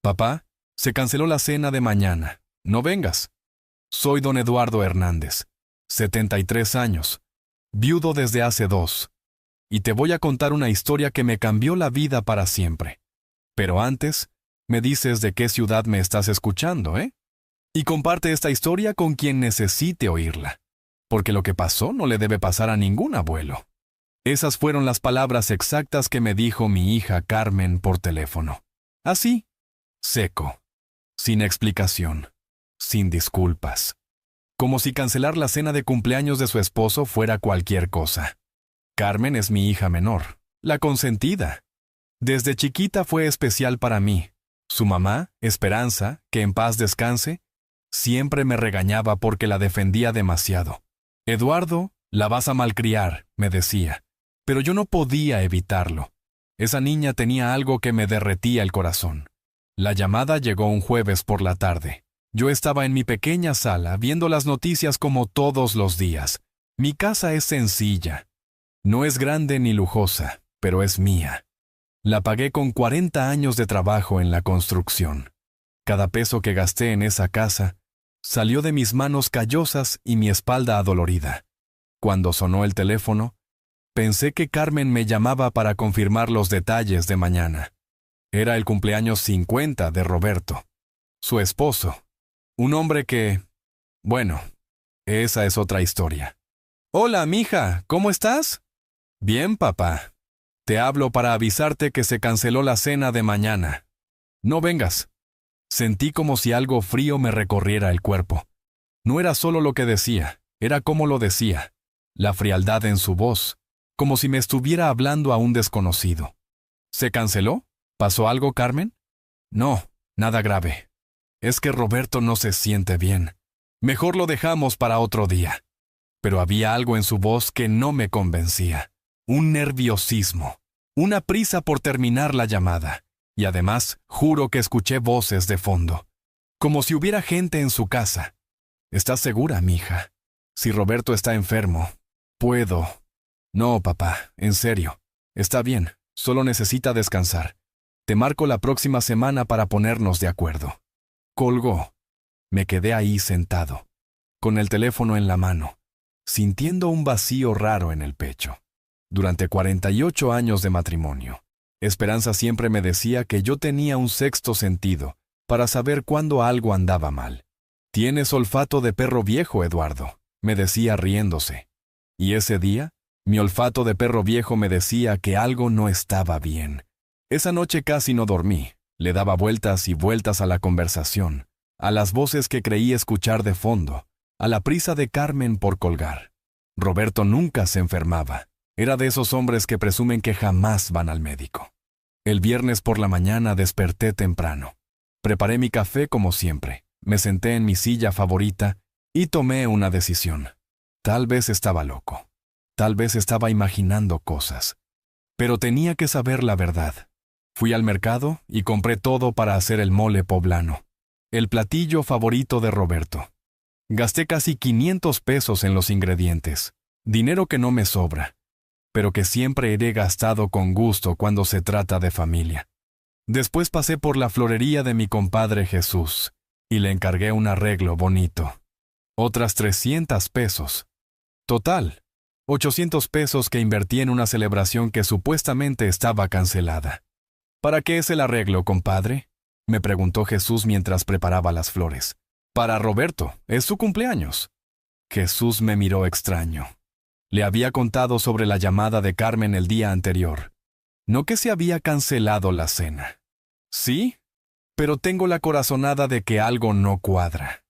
Papá, se canceló la cena de mañana. No vengas. Soy don Eduardo Hernández, 73 años, viudo desde hace 2, y te voy a contar una historia que me cambió la vida para siempre. Pero antes, me dices de qué ciudad me estás escuchando, ¿eh? Y comparte esta historia con quien necesite oírla, porque lo que pasó no le debe pasar a ningún abuelo. Esas fueron las palabras exactas que me dijo mi hija Carmen por teléfono. Así, seco, sin explicación, sin disculpas. Como si cancelar la cena de cumpleaños de su esposo fuera cualquier cosa. Carmen es mi hija menor, la consentida. Desde chiquita fue especial para mí. Su mamá, Esperanza, que en paz descanse, siempre me regañaba porque la defendía demasiado. Eduardo, la vas a malcriar, me decía. Pero yo no podía evitarlo. Esa niña tenía algo que me derretía el corazón. La llamada llegó un jueves por la tarde. Yo estaba en mi pequeña sala viendo las noticias como todos los días. Mi casa es sencilla. No es grande ni lujosa, pero es mía. La pagué con 40 años de trabajo en la construcción. Cada peso que gasté en esa casa salió de mis manos callosas y mi espalda adolorida. Cuando sonó el teléfono, pensé que Carmen me llamaba para confirmar los detalles de mañana. Era el cumpleaños 50 de Roberto, su esposo. Un hombre que... Bueno, esa es otra historia. Hola, mija, ¿cómo estás? Bien, papá. Te hablo para avisarte que se canceló la cena de mañana. No vengas. Sentí como si algo frío me recorriera el cuerpo. No era solo lo que decía, era cómo lo decía. La frialdad en su voz, como si me estuviera hablando a un desconocido. ¿Se canceló? ¿Pasó algo, Carmen? No, nada grave. Es que Roberto no se siente bien. Mejor lo dejamos para otro día. Pero había algo en su voz que no me convencía. Un nerviosismo, una prisa por terminar la llamada. Y además, juro que escuché voces de fondo. Como si hubiera gente en su casa. ¿Estás segura, mija? Si Roberto está enfermo, puedo. No, papá, en serio. Está bien, solo necesita descansar. Te marco la próxima semana para ponernos de acuerdo. Colgó. Me quedé ahí sentado, con el teléfono en la mano, sintiendo un vacío raro en el pecho. Durante 48 años de matrimonio, Esperanza siempre me decía que yo tenía un sexto sentido para saber cuándo algo andaba mal. Tienes olfato de perro viejo, Eduardo, me decía riéndose. Y ese día, mi olfato de perro viejo me decía que algo no estaba bien. Esa noche casi no dormí. Le daba vueltas y vueltas a la conversación, a las voces que creí escuchar de fondo, a la prisa de Carmen por colgar. Roberto nunca se enfermaba. Era de esos hombres que presumen que jamás van al médico. El viernes por la mañana desperté temprano. Preparé mi café como siempre, me senté en mi silla favorita y tomé una decisión. Tal vez estaba loco. Tal vez estaba imaginando cosas. Pero tenía que saber la verdad. Fui al mercado y compré todo para hacer el mole poblano, el platillo favorito de Roberto. Gasté casi 500 pesos en los ingredientes, dinero que no me sobra, pero que siempre he gastado con gusto cuando se trata de familia. Después pasé por la florería de mi compadre Jesús y le encargué un arreglo bonito. Otras 300 pesos. Total, 800 pesos que invertí en una celebración que supuestamente estaba cancelada. ¿Para qué es el arreglo, compadre?, me preguntó Jesús mientras preparaba las flores. Para Roberto, es su cumpleaños. Jesús me miró extraño. Le había contado sobre la llamada de Carmen el día anterior. No que se había cancelado la cena. Sí, pero tengo la corazonada de que algo no cuadra.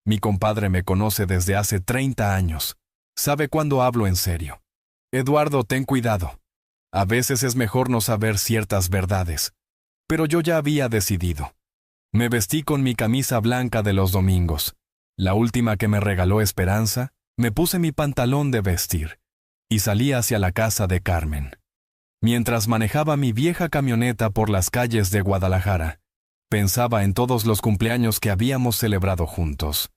Mi compadre me conoce desde hace 30 años. Sabe cuándo hablo en serio. Eduardo, ten cuidado. A veces es mejor no saber ciertas verdades. Pero yo ya había decidido. Me vestí con mi camisa blanca de los domingos, la última que me regaló Esperanza, me puse mi pantalón de vestir y salí hacia la casa de Carmen. Mientras manejaba mi vieja camioneta por las calles de Guadalajara, pensaba en todos los cumpleaños que habíamos celebrado juntos.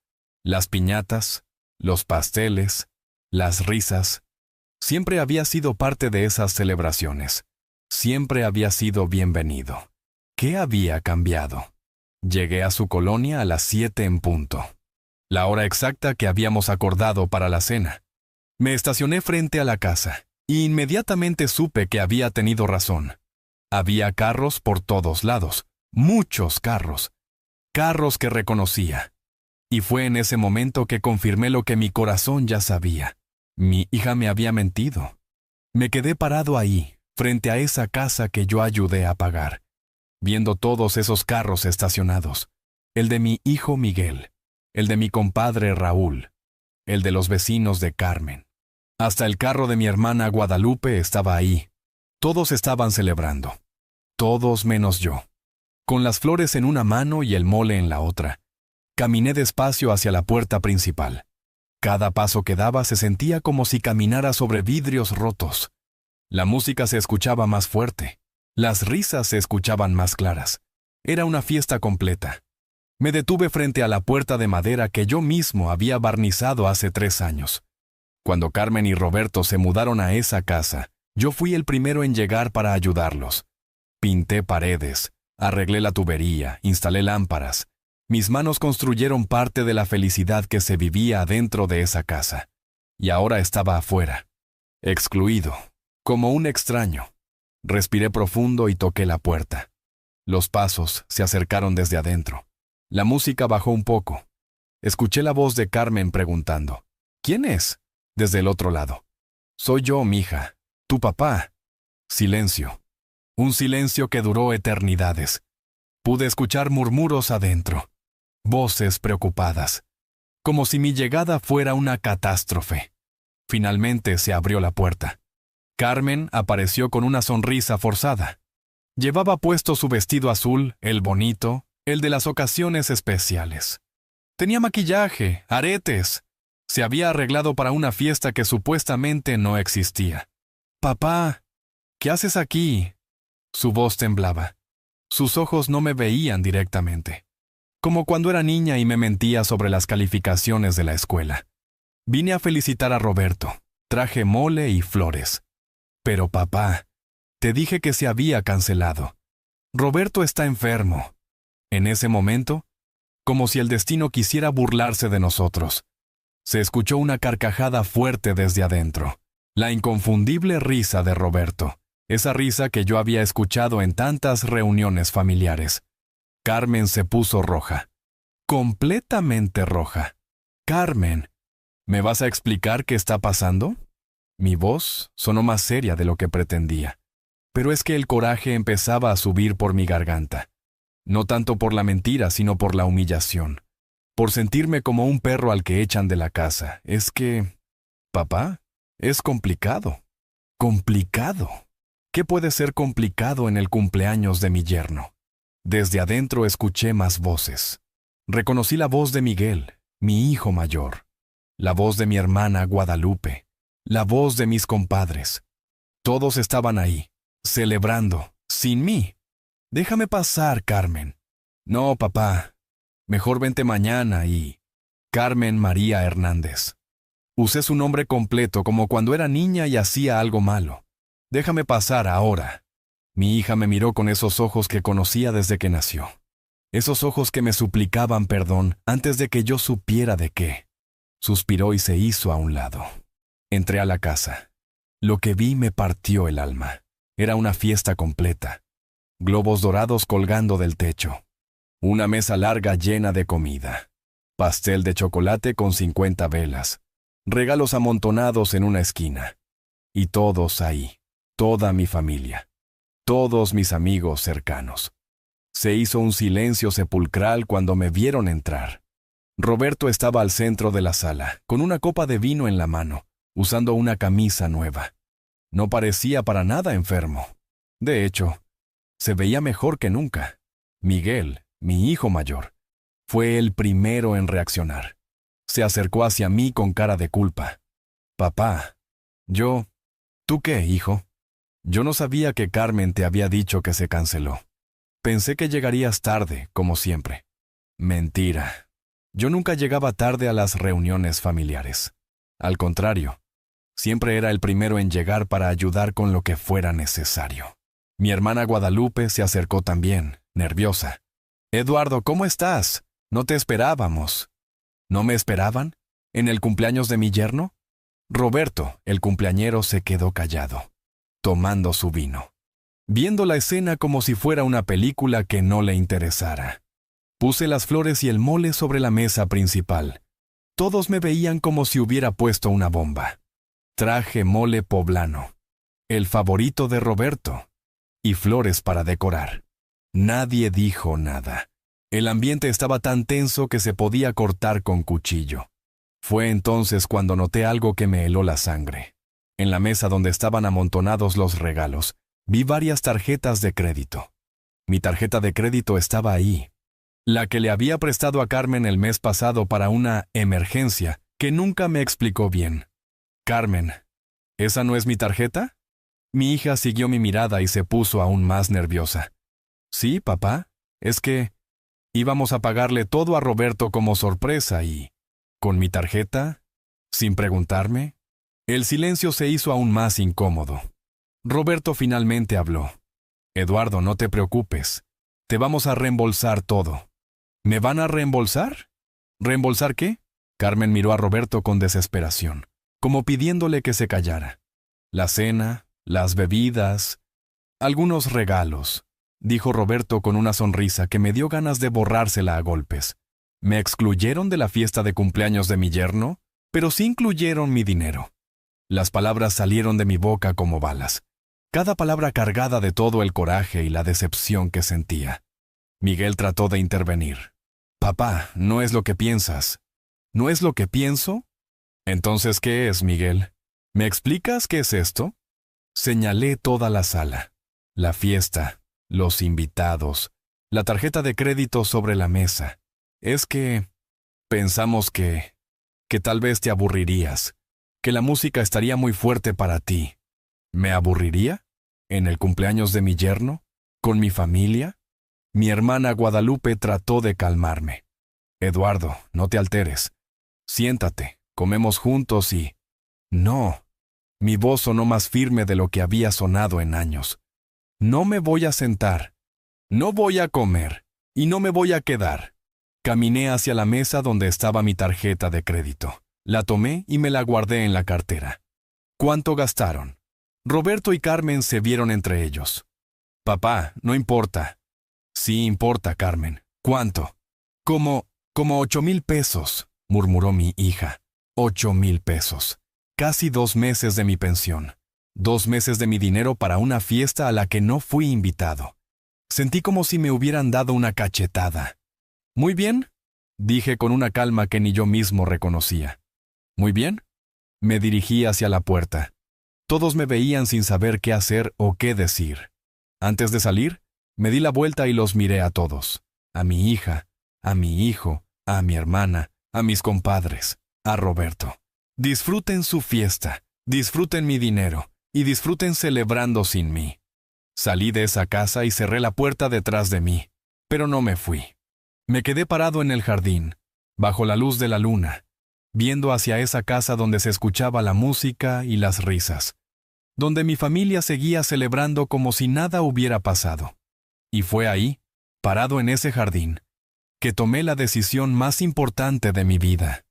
Las piñatas, los pasteles, las risas. Siempre había sido parte de esas celebraciones. Siempre había sido bienvenido. ¿Qué había cambiado? Llegué a su colonia a las 7 en punto, la hora exacta que habíamos acordado para la cena. Me estacioné frente a la casa, e inmediatamente supe que había tenido razón. Había carros por todos lados, muchos carros que reconocía. Y fue en ese momento que confirmé lo que mi corazón ya sabía. Mi hija me había mentido. Me quedé parado ahí, frente a esa casa que yo ayudé a pagar, viendo todos esos carros estacionados. El de mi hijo Miguel, el de mi compadre Raúl, el de los vecinos de Carmen. Hasta el carro de mi hermana Guadalupe estaba ahí. Todos estaban celebrando. Todos menos yo. Con las flores en una mano y el mole en la otra. Caminé despacio hacia la puerta principal. Cada paso que daba se sentía como si caminara sobre vidrios rotos. La música se escuchaba más fuerte. Las risas se escuchaban más claras. Era una fiesta completa. Me detuve frente a la puerta de madera que yo mismo había barnizado hace 3 años. Cuando Carmen y Roberto se mudaron a esa casa, yo fui el primero en llegar para ayudarlos. Pinté paredes, arreglé la tubería, instalé lámparas. Mis manos construyeron parte de la felicidad que se vivía adentro de esa casa. Y ahora estaba afuera, excluido, como un extraño. Respiré profundo y toqué la puerta. Los pasos se acercaron desde adentro. La música bajó un poco. Escuché la voz de Carmen preguntando, ¿quién es? Desde el otro lado. Soy yo, mija, tu papá. Silencio. Un silencio que duró eternidades. Pude escuchar murmuros adentro. Voces preocupadas. Como si mi llegada fuera una catástrofe. Finalmente se abrió la puerta. Carmen apareció con una sonrisa forzada. Llevaba puesto su vestido azul, el bonito, el de las ocasiones especiales. Tenía maquillaje, aretes. Se había arreglado para una fiesta que supuestamente no existía. «Papá, ¿qué haces aquí?» Su voz temblaba. Sus ojos no me veían directamente. Como cuando era niña y me mentía sobre las calificaciones de la escuela. Vine a felicitar a Roberto. Traje mole y flores. Pero papá, te dije que se había cancelado. Roberto está enfermo. En ese momento, como si el destino quisiera burlarse de nosotros, se escuchó una carcajada fuerte desde adentro. La inconfundible risa de Roberto. Esa risa que yo había escuchado en tantas reuniones familiares. Carmen se puso roja. Completamente roja. «Carmen, ¿me vas a explicar qué está pasando?» Mi voz sonó más seria de lo que pretendía. Pero es que el coraje empezaba a subir por mi garganta. No tanto por la mentira, sino por la humillación. Por sentirme como un perro al que echan de la casa. Es que... papá, es complicado. Complicado. ¿Qué puede ser complicado en el cumpleaños de mi yerno? Desde adentro escuché más voces. Reconocí la voz de Miguel, mi hijo mayor. La voz de mi hermana Guadalupe. La voz de mis compadres. Todos estaban ahí, celebrando, sin mí. «Déjame pasar, Carmen». «No, papá. Mejor vente mañana y...» Carmen María Hernández. Usé su nombre completo como cuando era niña y hacía algo malo. «Déjame pasar ahora». Mi hija me miró con esos ojos que conocía desde que nació. Esos ojos que me suplicaban perdón antes de que yo supiera de qué. Suspiró y se hizo a un lado. Entré a la casa. Lo que vi me partió el alma. Era una fiesta completa. Globos dorados colgando del techo. Una mesa larga llena de comida. Pastel de chocolate con 50 velas. Regalos amontonados en una esquina. Y todos ahí. Toda mi familia. Todos mis amigos cercanos. Se hizo un silencio sepulcral cuando me vieron entrar. Roberto estaba al centro de la sala, con una copa de vino en la mano, usando una camisa nueva. No parecía para nada enfermo. De hecho, se veía mejor que nunca. Miguel, mi hijo mayor, fue el primero en reaccionar. Se acercó hacia mí con cara de culpa. «Papá, ¿tú qué, hijo?» «Yo no sabía que Carmen te había dicho que se canceló. Pensé que llegarías tarde, como siempre». «Mentira. Yo nunca llegaba tarde a las reuniones familiares. Al contrario, siempre era el primero en llegar para ayudar con lo que fuera necesario». Mi hermana Guadalupe se acercó también, nerviosa. Eduardo, ¿cómo estás? No te esperábamos. ¿No me esperaban? ¿En el cumpleaños de mi yerno? Roberto, el cumpleañero, se quedó callado, tomando su vino, viendo la escena como si fuera una película que no le interesara. Puse las flores y el mole sobre la mesa principal. Todos me veían como si hubiera puesto una bomba. Traje mole poblano, el favorito de Roberto, y flores para decorar. Nadie dijo nada. El ambiente estaba tan tenso que se podía cortar con cuchillo. Fue entonces cuando noté algo que me heló la sangre. En la mesa donde estaban amontonados los regalos, vi varias tarjetas de crédito. Mi tarjeta de crédito estaba ahí, la que le había prestado a Carmen el mes pasado para una emergencia que nunca me explicó bien. Carmen, ¿esa no es mi tarjeta? Mi hija siguió mi mirada y se puso aún más nerviosa. Sí, papá, es que íbamos a pagarle todo a Roberto como sorpresa y, ¿con mi tarjeta? ¿Sin preguntarme? El silencio se hizo aún más incómodo. Roberto finalmente habló. Eduardo, no te preocupes. Te vamos a reembolsar todo. ¿Me van a reembolsar? ¿Reembolsar qué? Carmen miró a Roberto con desesperación, como pidiéndole que se callara. La cena, las bebidas, algunos regalos, dijo Roberto con una sonrisa que me dio ganas de borrársela a golpes. Me excluyeron de la fiesta de cumpleaños de mi yerno, pero sí incluyeron mi dinero. Las palabras salieron de mi boca como balas, cada palabra cargada de todo el coraje y la decepción que sentía. Miguel trató de intervenir. Papá, no es lo que piensas. ¿No es lo que pienso? Entonces, ¿qué es, Miguel? ¿Me explicas qué es esto? Señalé toda la sala, la fiesta, los invitados, la tarjeta de crédito sobre la mesa. Es que pensamos que tal vez te aburrirías, que la música estaría muy fuerte para ti. ¿Me aburriría? ¿En el cumpleaños de mi yerno? ¿Con mi familia? Mi hermana Guadalupe trató de calmarme. Eduardo, no te alteres. Siéntate, comemos juntos y... No. Mi voz sonó más firme de lo que había sonado en años. No me voy a sentar. No voy a comer. Y no me voy a quedar. Caminé hacia la mesa donde estaba mi tarjeta de crédito. La tomé y me la guardé en la cartera. ¿Cuánto gastaron? Roberto y Carmen se vieron entre ellos. Papá, no importa. Sí importa, Carmen. ¿Cuánto? Como 8,000 pesos, murmuró mi hija. 8,000 pesos. Casi 2 meses de mi pensión. 2 meses de mi dinero para una fiesta a la que no fui invitado. Sentí como si me hubieran dado una cachetada. Muy bien, dije con una calma que ni yo mismo reconocía. Muy bien. Me dirigí hacia la puerta. Todos me veían sin saber qué hacer o qué decir. Antes de salir, me di la vuelta y los miré a todos. A mi hija, a mi hijo, a mi hermana, a mis compadres, a Roberto. Disfruten su fiesta, disfruten mi dinero y disfruten celebrando sin mí. Salí de esa casa y cerré la puerta detrás de mí, pero no me fui. Me quedé parado en el jardín, bajo la luz de la luna, viendo hacia esa casa donde se escuchaba la música y las risas, donde mi familia seguía celebrando como si nada hubiera pasado. Y fue ahí, parado en ese jardín, que tomé la decisión más importante de mi vida.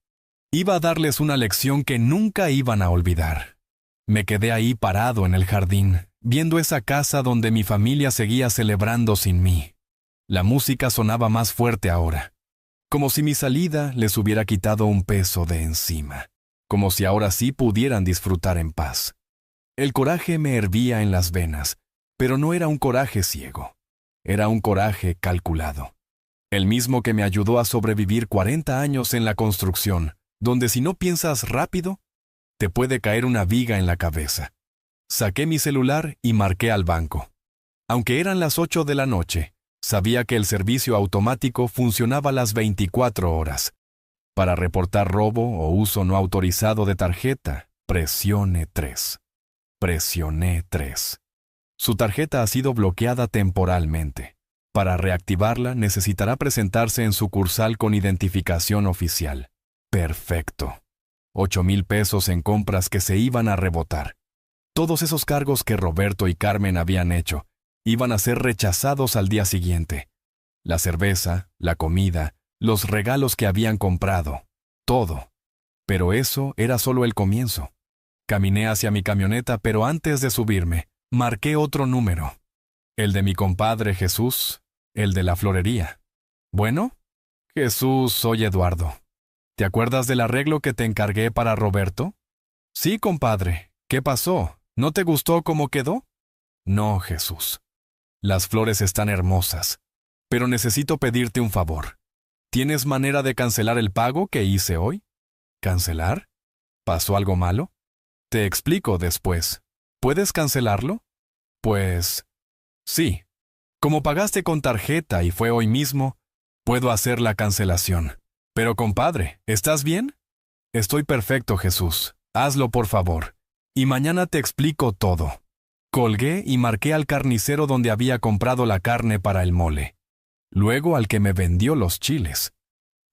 Iba a darles una lección que nunca iban a olvidar. Me quedé ahí parado en el jardín, viendo esa casa donde mi familia seguía celebrando sin mí. La música sonaba más fuerte ahora, como si mi salida les hubiera quitado un peso de encima, como si ahora sí pudieran disfrutar en paz. El coraje me hervía en las venas, pero no era un coraje ciego. Era un coraje calculado. El mismo que me ayudó a sobrevivir 40 años en la construcción, donde si no piensas rápido, te puede caer una viga en la cabeza. Saqué mi celular y marqué al banco. Aunque eran las 8 de la noche, sabía que el servicio automático funcionaba las 24 horas. Para reportar robo o uso no autorizado de tarjeta, presione 3. Presioné 3. Su tarjeta ha sido bloqueada temporalmente. Para reactivarla necesitará presentarse en sucursal con identificación oficial. Perfecto. 8,000 pesos en compras que se iban a rebotar. Todos esos cargos que Roberto y Carmen habían hecho iban a ser rechazados al día siguiente. La cerveza, la comida, los regalos que habían comprado, todo. Pero eso era solo el comienzo. Caminé hacia mi camioneta, pero antes de subirme, marqué otro número. El de mi compadre Jesús, el de la florería. Bueno, Jesús, soy Eduardo. ¿Te acuerdas del arreglo que te encargué para Roberto? Sí, compadre. ¿Qué pasó? ¿No te gustó cómo quedó? No, Jesús. Las flores están hermosas, pero necesito pedirte un favor. ¿Tienes manera de cancelar el pago que hice hoy? ¿Cancelar? ¿Pasó algo malo? Te explico después. ¿Puedes cancelarlo? Pues... sí. Como pagaste con tarjeta y fue hoy mismo, puedo hacer la cancelación. Pero compadre, ¿estás bien? Estoy perfecto, Jesús. Hazlo, por favor. Y mañana te explico todo. Colgué y marqué al carnicero donde había comprado la carne para el mole. Luego al que me vendió los chiles.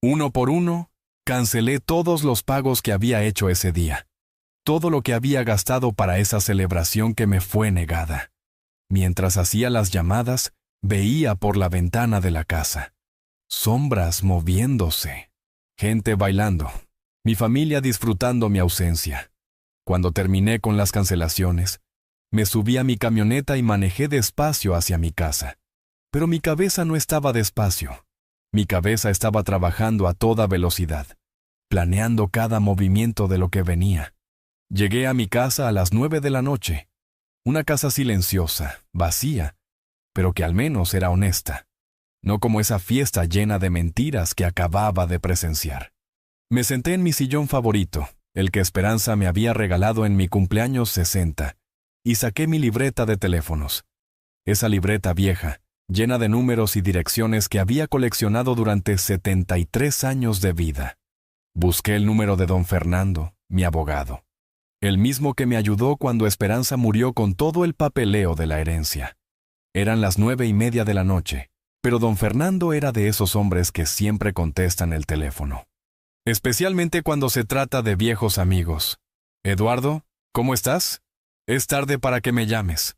Uno por uno, cancelé todos los pagos que había hecho ese día. Todo lo que había gastado para esa celebración que me fue negada. Mientras hacía las llamadas, veía por la ventana de la casa. Sombras moviéndose. Gente bailando. Mi familia disfrutando mi ausencia. Cuando terminé con las cancelaciones, me subí a mi camioneta y manejé despacio hacia mi casa. Pero mi cabeza no estaba despacio. Mi cabeza estaba trabajando a toda velocidad, planeando cada movimiento de lo que venía. Llegué a mi casa a las 9 de la noche. Una casa silenciosa, vacía, pero que al menos era honesta. No como esa fiesta llena de mentiras que acababa de presenciar. Me senté en mi sillón favorito, el que Esperanza me había regalado en mi cumpleaños 60, y saqué mi libreta de teléfonos. Esa libreta vieja, llena de números y direcciones que había coleccionado durante 73 años de vida. Busqué el número de don Fernando, mi abogado. El mismo que me ayudó cuando Esperanza murió con todo el papeleo de la herencia. Eran las 9:30 de la noche, pero don Fernando era de esos hombres que siempre contestan el teléfono. Especialmente cuando se trata de viejos amigos. Eduardo, ¿cómo estás? Es tarde para que me llames.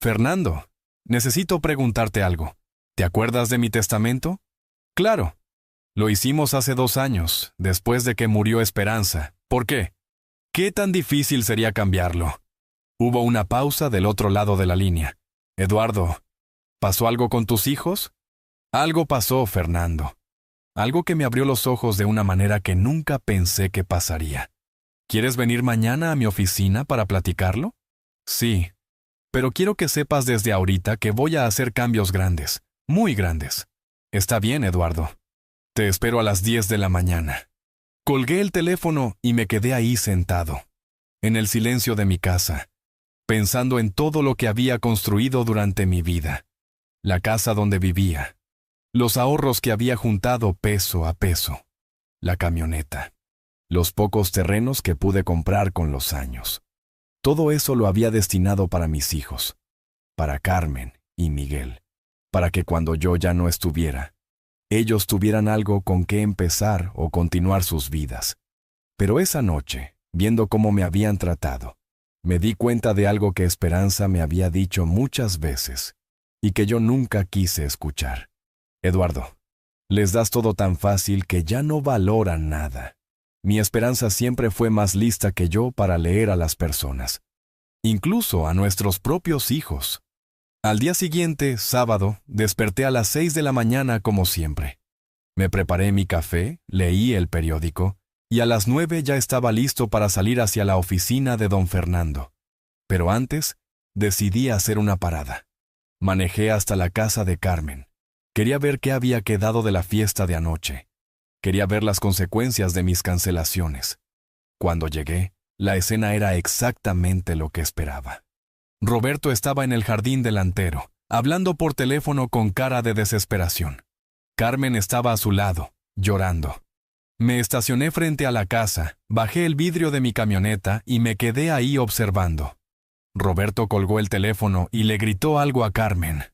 Fernando, necesito preguntarte algo. ¿Te acuerdas de mi testamento? Claro. Lo hicimos hace 2 años, después de que murió Esperanza. ¿Por qué? ¿Qué tan difícil sería cambiarlo? Hubo una pausa del otro lado de la línea. Eduardo, ¿pasó algo con tus hijos? Algo pasó, Fernando. Algo que me abrió los ojos de una manera que nunca pensé que pasaría. ¿Quieres venir mañana a mi oficina para platicarlo? Sí, pero quiero que sepas desde ahorita que voy a hacer cambios grandes, muy grandes. Está bien, Eduardo. Te espero a las 10 de la mañana. Colgué el teléfono y me quedé ahí sentado, en el silencio de mi casa, pensando en todo lo que había construido durante mi vida. La casa donde vivía, los ahorros que había juntado peso a peso, la camioneta, los pocos terrenos que pude comprar con los años. Todo eso lo había destinado para mis hijos, para Carmen y Miguel, para que cuando yo ya no estuviera, ellos tuvieran algo con qué empezar o continuar sus vidas. Pero esa noche, viendo cómo me habían tratado, me di cuenta de algo que Esperanza me había dicho muchas veces y que yo nunca quise escuchar. Eduardo, les das todo tan fácil que ya no valoran nada. Mi Esperanza siempre fue más lista que yo para leer a las personas, incluso a nuestros propios hijos. Al día siguiente, sábado, desperté a las 6 de la mañana como siempre. Me preparé mi café, leí el periódico, y a las 9 ya estaba listo para salir hacia la oficina de don Fernando. Pero antes, decidí hacer una parada. Manejé hasta la casa de Carmen. Quería ver qué había quedado de la fiesta de anoche. Quería ver las consecuencias de mis cancelaciones. Cuando llegué, la escena era exactamente lo que esperaba. Roberto estaba en el jardín delantero, hablando por teléfono con cara de desesperación. Carmen estaba a su lado, llorando. Me estacioné frente a la casa, bajé el vidrio de mi camioneta y me quedé ahí observando. Roberto colgó el teléfono y le gritó algo a Carmen.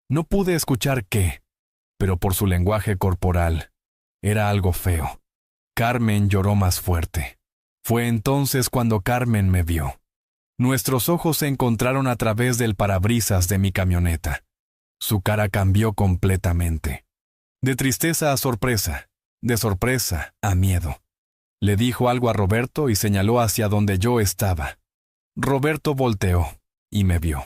No pude escuchar qué, pero por su lenguaje corporal, era algo feo. Carmen lloró más fuerte. Fue entonces cuando Carmen me vio. Nuestros ojos se encontraron a través del parabrisas de mi camioneta. Su cara cambió completamente. De tristeza a sorpresa, de sorpresa a miedo. Le dijo algo a Roberto y señaló hacia donde yo estaba. Roberto volteó y me vio.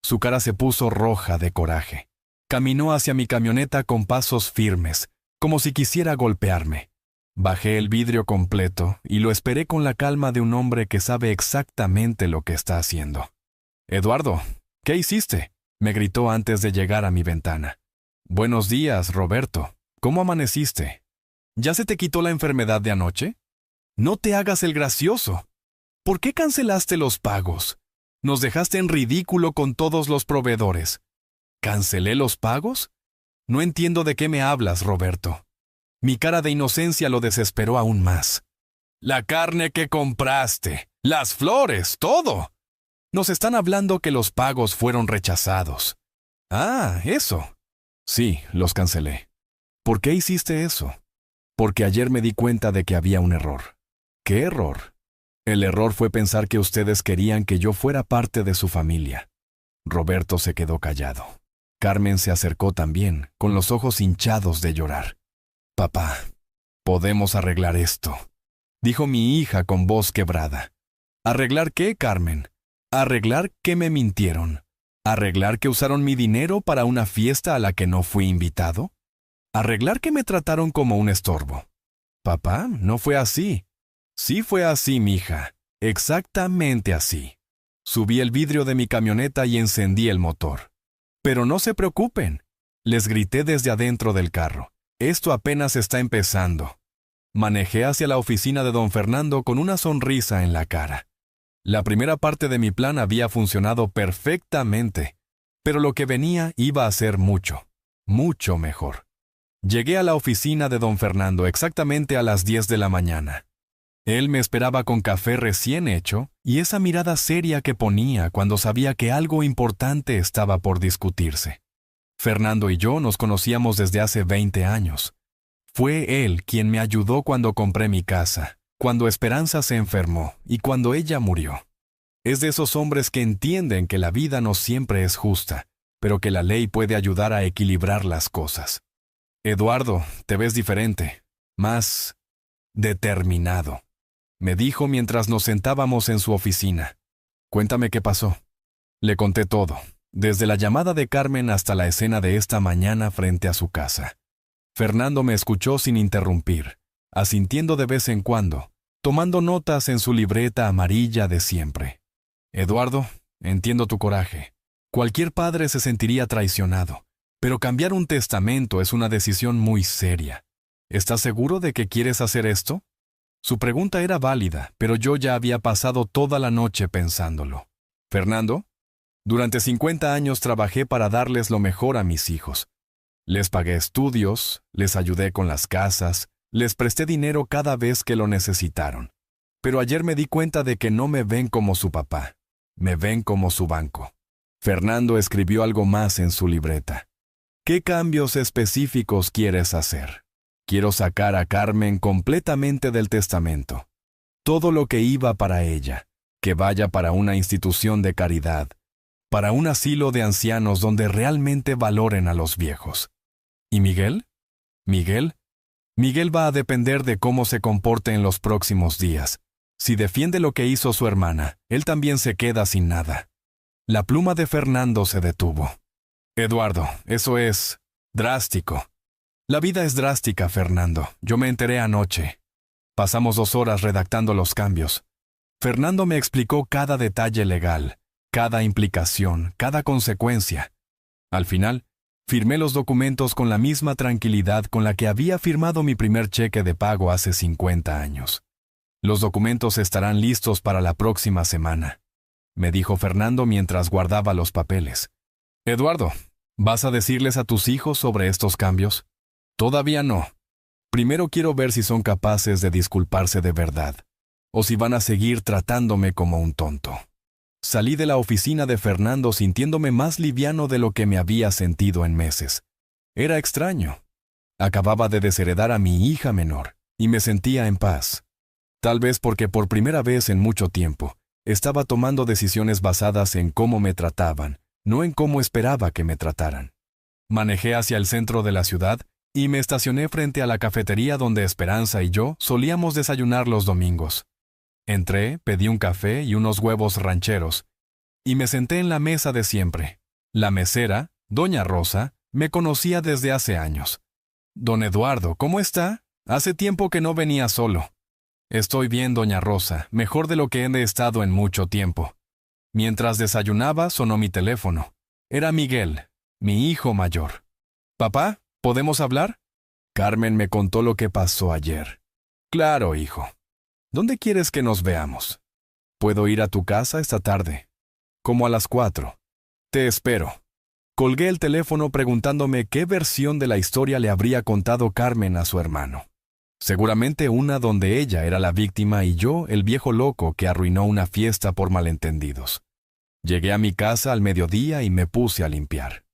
Su cara se puso roja de coraje. Caminó hacia mi camioneta con pasos firmes, como si quisiera golpearme. Bajé el vidrio completo y lo esperé con la calma de un hombre que sabe exactamente lo que está haciendo. «Eduardo, ¿qué hiciste?», me gritó antes de llegar a mi ventana. «Buenos días, Roberto. ¿Cómo amaneciste? ¿Ya se te quitó la enfermedad de anoche? No te hagas el gracioso. ¿Por qué cancelaste los pagos? Nos dejaste en ridículo con todos los proveedores». «¿Cancelé los pagos? No entiendo de qué me hablas, Roberto». Mi cara de inocencia lo desesperó aún más. «La carne que compraste, las flores, todo. Nos están hablando que los pagos fueron rechazados». «Ah, eso». «Sí, los cancelé». «¿Por qué hiciste eso?» «Porque ayer me di cuenta de que había un error». «¿Qué error?» «El error fue pensar que ustedes querían que yo fuera parte de su familia». Roberto se quedó callado. Carmen se acercó también, con los ojos hinchados de llorar. «Papá, podemos arreglar esto», dijo mi hija con voz quebrada. «¿Arreglar qué, Carmen? ¿Arreglar que me mintieron? ¿Arreglar que usaron mi dinero para una fiesta a la que no fui invitado? ¿Arreglar que me trataron como un estorbo?» «Papá, no fue así». «Sí fue así, mija. Exactamente así». Subí el vidrio de mi camioneta y encendí el motor. «Pero no se preocupen», les grité desde adentro del carro. «Esto apenas está empezando». Manejé hacia la oficina de don Fernando con una sonrisa en la cara. La primera parte de mi plan había funcionado perfectamente, pero lo que venía iba a ser mucho, mucho mejor. Llegué a la oficina de don Fernando exactamente a las 10 de la mañana. Él me esperaba con café recién hecho y esa mirada seria que ponía cuando sabía que algo importante estaba por discutirse. Fernando y yo nos conocíamos desde hace 20 años. Fue él quien me ayudó cuando compré mi casa, cuando Esperanza se enfermó y cuando ella murió. Es de esos hombres que entienden que la vida no siempre es justa, pero que la ley puede ayudar a equilibrar las cosas. «Eduardo, te ves diferente, más determinado», me dijo mientras nos sentábamos en su oficina. «Cuéntame qué pasó». Le conté todo, desde la llamada de Carmen hasta la escena de esta mañana frente a su casa. Fernando me escuchó sin interrumpir, asintiendo de vez en cuando, tomando notas en su libreta amarilla de siempre. «Eduardo, entiendo tu coraje. Cualquier padre se sentiría traicionado, pero cambiar un testamento es una decisión muy seria. ¿Estás seguro de que quieres hacer esto?». Su pregunta era válida, pero yo ya había pasado toda la noche pensándolo. «Fernando, durante 50 años trabajé para darles lo mejor a mis hijos. Les pagué estudios, les ayudé con las casas, les presté dinero cada vez que lo necesitaron. Pero ayer me di cuenta de que no me ven como su papá, me ven como su banco». Fernando escribió algo más en su libreta. «¿Qué cambios específicos quieres hacer?». «Quiero sacar a Carmen completamente del testamento. Todo lo que iba para ella, que vaya para una institución de caridad, para un asilo de ancianos donde realmente valoren a los viejos». «¿Y Miguel?». «Miguel va a depender de cómo se comporte en los próximos días. Si defiende lo que hizo su hermana, él también se queda sin nada». La pluma de Fernando se detuvo. «Eduardo, eso es drástico». «La vida es drástica, Fernando. Yo me enteré anoche. Pasamos 2 horas redactando los cambios. Fernando me explicó cada detalle legal, cada implicación, cada consecuencia. Al final, firmé los documentos con la misma tranquilidad con la que había firmado mi primer cheque de pago hace 50 años. Los documentos estarán listos para la próxima semana», me dijo Fernando mientras guardaba los papeles. «Eduardo, ¿vas a decirles a tus hijos sobre estos cambios?». «Todavía no. Primero quiero ver si son capaces de disculparse de verdad, o si van a seguir tratándome como un tonto». Salí de la oficina de Fernando sintiéndome más liviano de lo que me había sentido en meses. Era extraño. Acababa de desheredar a mi hija menor, y me sentía en paz. Tal vez porque por primera vez en mucho tiempo, estaba tomando decisiones basadas en cómo me trataban, no en cómo esperaba que me trataran. Manejé hacia el centro de la ciudad y me estacioné frente a la cafetería donde Esperanza y yo solíamos desayunar los domingos. Entré, pedí un café y unos huevos rancheros, y me senté en la mesa de siempre. La mesera, doña Rosa, me conocía desde hace años. «Don Eduardo, ¿cómo está? Hace tiempo que no venía solo». «Estoy bien, doña Rosa, mejor de lo que he estado en mucho tiempo». Mientras desayunaba, sonó mi teléfono. Era Miguel, mi hijo mayor. «Papá, ¿podemos hablar?» Carmen me contó lo que pasó ayer. «Claro, hijo. ¿Dónde quieres que nos veamos?» «Puedo ir a tu casa esta tarde. Como a las 4. Te espero». Colgué el teléfono preguntándome qué versión de la historia le habría contado Carmen a su hermano. Seguramente una donde ella era la víctima y yo el viejo loco que arruinó una fiesta por malentendidos. Llegué a mi casa al mediodía y me puse a limpiar.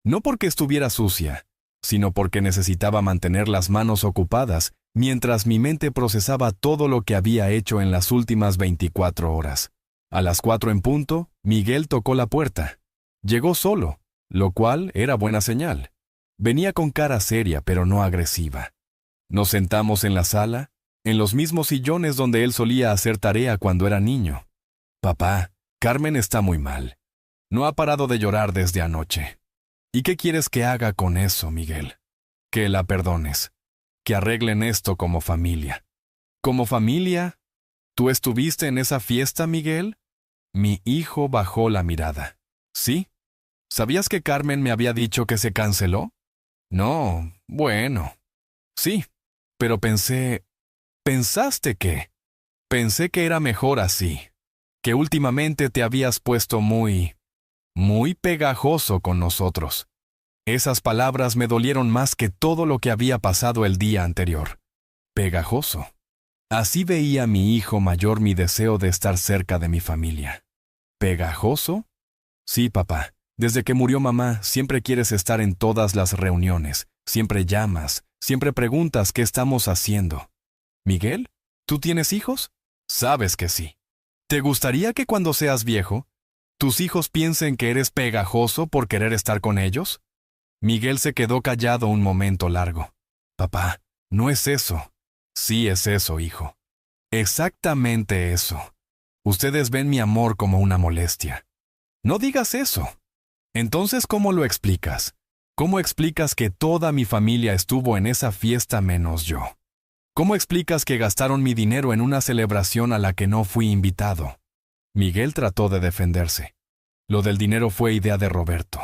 No porque estuviera sucia, sino porque necesitaba mantener las manos ocupadas mientras mi mente procesaba todo lo que había hecho en las últimas 24 horas. A las 4 en punto, Miguel tocó la puerta. Llegó solo, lo cual era buena señal. Venía con cara seria pero no agresiva. Nos sentamos en la sala, en los mismos sillones donde él solía hacer tarea cuando era niño. «Papá, Carmen está muy mal. No ha parado de llorar desde anoche. ¿Y qué quieres que haga con eso, Miguel? Que la perdones. Que arreglen esto como familia». «¿Como familia? ¿Tú estuviste en esa fiesta, Miguel?» Mi hijo bajó la mirada. «¿Sí? ¿Sabías que Carmen me había dicho que se canceló?» «No, bueno. Sí, pero pensé... ¿Pensaste qué? Pensé que era mejor así. Que últimamente te habías puesto muy pegajoso con nosotros». Esas palabras me dolieron más que todo lo que había pasado el día anterior. Pegajoso. Así veía mi hijo mayor mi deseo de estar cerca de mi familia. ¿Pegajoso? Sí, papá. Desde que murió mamá, siempre quieres estar en todas las reuniones. Siempre llamas. Siempre preguntas qué estamos haciendo. ¿Miguel? ¿Tú tienes hijos? Sabes que sí. ¿Te gustaría que cuando seas viejo, tus hijos piensen que eres pegajoso por querer estar con ellos? Miguel se quedó callado un momento largo. Papá, no es eso. Sí es eso, hijo. Exactamente eso. Ustedes ven mi amor como una molestia. No digas eso. Entonces, ¿cómo lo explicas? ¿Cómo explicas que toda mi familia estuvo en esa fiesta menos yo? ¿Cómo explicas que gastaron mi dinero en una celebración a la que no fui invitado? Miguel trató de defenderse. Lo del dinero fue idea de Roberto.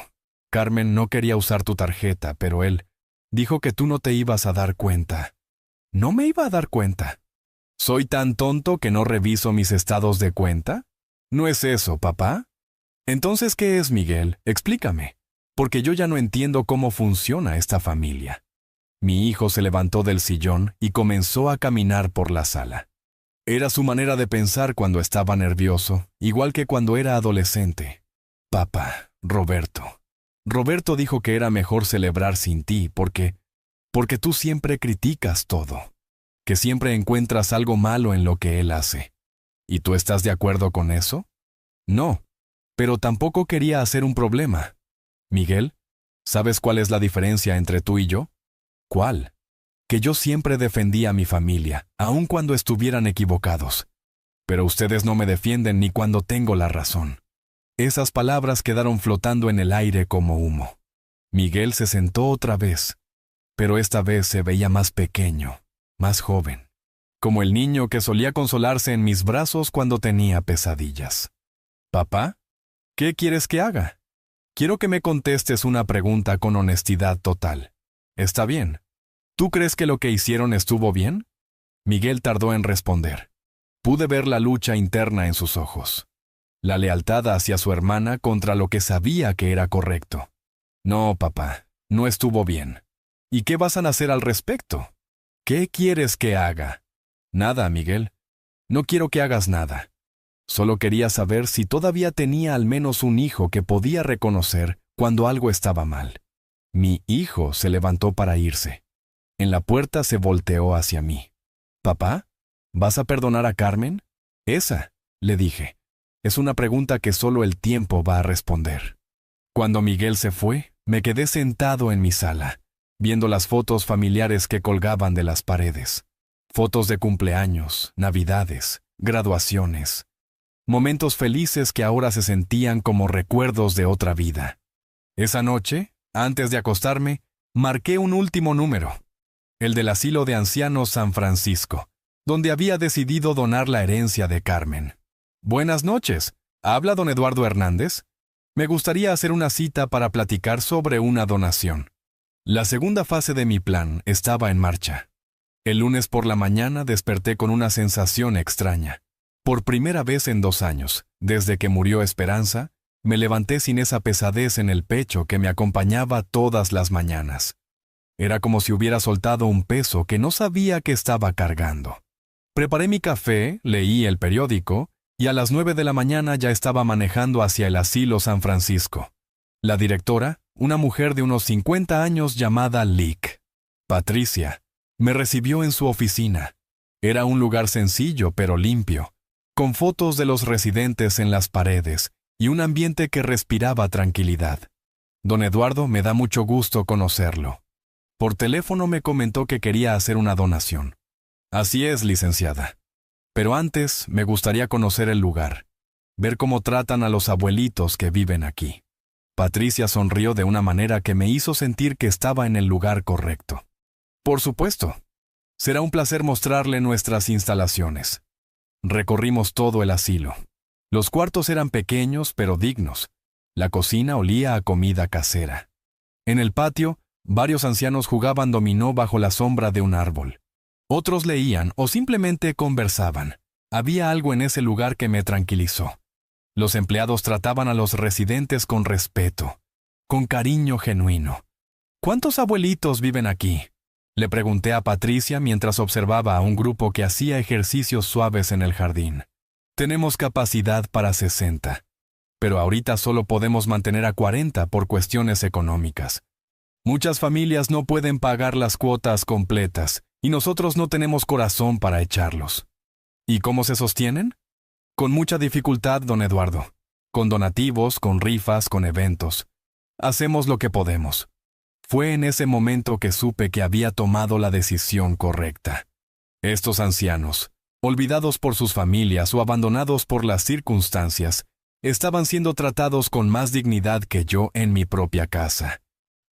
Carmen no quería usar tu tarjeta, pero él dijo que tú no te ibas a dar cuenta. ¿No me iba a dar cuenta? ¿Soy tan tonto que no reviso mis estados de cuenta? ¿No es eso, papá? Entonces, ¿qué es, Miguel? Explícame, porque yo ya no entiendo cómo funciona esta familia. Mi hijo se levantó del sillón y comenzó a caminar por la sala. Era su manera de pensar cuando estaba nervioso, igual que cuando era adolescente. Papá, Roberto. Roberto dijo que era mejor celebrar sin ti porque tú siempre criticas todo, que siempre encuentras algo malo en lo que él hace. ¿Y tú estás de acuerdo con eso? No, pero tampoco quería hacer un problema. Miguel, ¿sabes cuál es la diferencia entre tú y yo? ¿Cuál? Que yo siempre defendí a mi familia, aun cuando estuvieran equivocados. Pero ustedes no me defienden ni cuando tengo la razón. Esas palabras quedaron flotando en el aire como humo. Miguel se sentó otra vez, pero esta vez se veía más pequeño, más joven, como el niño que solía consolarse en mis brazos cuando tenía pesadillas. «Papá, ¿qué quieres que haga?» «Quiero que me contestes una pregunta con honestidad total. ¿Está bien? ¿Tú crees que lo que hicieron estuvo bien?» Miguel tardó en responder. Pude ver la lucha interna en sus ojos. La lealtad hacia su hermana contra lo que sabía que era correcto. «No, papá, no estuvo bien. ¿Y qué vas a hacer al respecto?» «¿Qué quieres que haga?» «Nada, Miguel. No quiero que hagas nada. Solo quería saber si todavía tenía al menos un hijo que podía reconocer cuando algo estaba mal». Mi hijo se levantó para irse. En la puerta se volteó hacia mí. «Papá, ¿vas a perdonar a Carmen?» «Esa», le dije, «es una pregunta que solo el tiempo va a responder». Cuando Miguel se fue, me quedé sentado en mi sala. viendo las fotos familiares que colgaban de las paredes. Fotos de cumpleaños, navidades, graduaciones. Momentos felices que ahora se sentían como recuerdos de otra vida. Esa noche, antes de acostarme, marqué un último número, el del asilo de ancianos San Francisco, donde había decidido donar la herencia de Carmen. Buenas noches. ¿Habla don Eduardo Hernández? Me gustaría hacer una cita para platicar sobre una donación. La segunda fase de mi plan estaba en marcha. El lunes por la mañana desperté con una sensación extraña. Por primera vez en 2 años, desde que murió Esperanza, me levanté sin esa pesadez en el pecho que me acompañaba todas las mañanas. Era como si hubiera soltado un peso que no sabía que estaba cargando. Preparé mi café, leí el periódico, y a las 9 de la mañana ya estaba manejando hacia el asilo San Francisco. La directora, una mujer de unos 50 años llamada Lick, Patricia, me recibió en su oficina. Era un lugar sencillo pero limpio, con fotos de los residentes en las paredes y un ambiente que respiraba tranquilidad. Don Eduardo, me da mucho gusto conocerlo. Por teléfono me comentó que quería hacer una donación. Así es, licenciada. Pero antes me gustaría conocer el lugar, ver cómo tratan a los abuelitos que viven aquí. Patricia sonrió de una manera que me hizo sentir que estaba en el lugar correcto. Por supuesto. Será un placer mostrarle nuestras instalaciones. Recorrimos todo el asilo. Los cuartos eran pequeños pero dignos. La cocina olía a comida casera. En el patio, varios ancianos jugaban dominó bajo la sombra de un árbol. Otros leían o simplemente conversaban. Había algo en ese lugar que me tranquilizó. Los empleados trataban a los residentes con respeto, con cariño genuino. ¿Cuántos abuelitos viven aquí?, le pregunté a Patricia mientras observaba a un grupo que hacía ejercicios suaves en el jardín. Tenemos capacidad para 60, pero ahorita solo podemos mantener a 40 por cuestiones económicas. Muchas familias no pueden pagar las cuotas completas y nosotros no tenemos corazón para echarlos. ¿Y cómo se sostienen? Con mucha dificultad, don Eduardo. Con donativos, con rifas, con eventos. Hacemos lo que podemos. Fue en ese momento que supe que había tomado la decisión correcta. Estos ancianos, olvidados por sus familias o abandonados por las circunstancias, estaban siendo tratados con más dignidad que yo en mi propia casa.